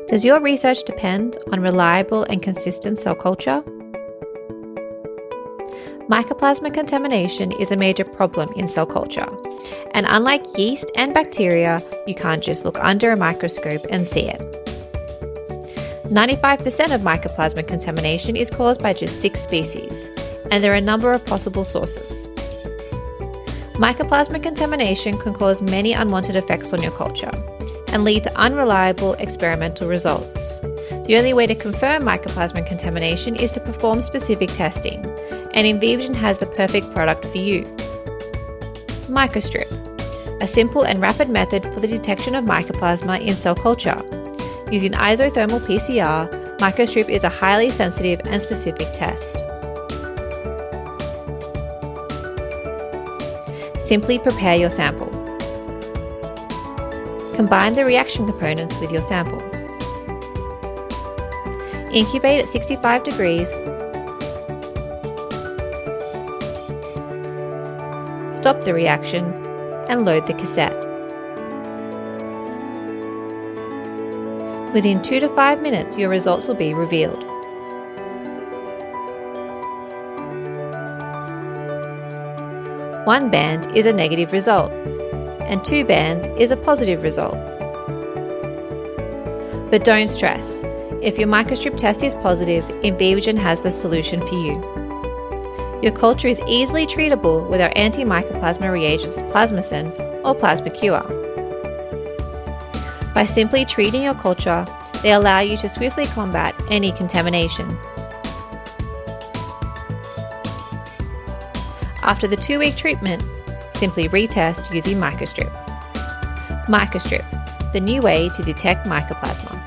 Does your research depend on reliable and consistent cell culture? Mycoplasma contamination is a major problem in cell culture, and unlike yeast and bacteria, you can't just look under a microscope and see it. 95% of Mycoplasma contamination is caused by just 6 species, and there are a number of possible sources. Mycoplasma contamination can cause many unwanted effects on your culture and lead to unreliable experimental results. The only way to confirm Mycoplasma contamination is to perform specific testing, and InvivoGen has the perfect product for you. MycoStrip, a simple and rapid method for the detection of Mycoplasma in cell culture. Using isothermal PCR, MycoStrip is a highly sensitive and specific test. Simply prepare your sample. Combine the reaction components with your sample. Incubate at 65 degrees. Stop the reaction and load the cassette. Within 2 to 5 minutes, your results will be revealed. One band is a negative result, and 2 bands is a positive result. But don't stress. If your MycoStrip test is positive, InvivoGen has the solution for you. Your culture is easily treatable with our anti-mycoplasma reagents Plasmacin or PlasmaCure. By simply treating your culture, they allow you to swiftly combat any contamination. After the 2-week treatment, simply retest using MycoStrip. MycoStrip, the new way to detect Mycoplasma.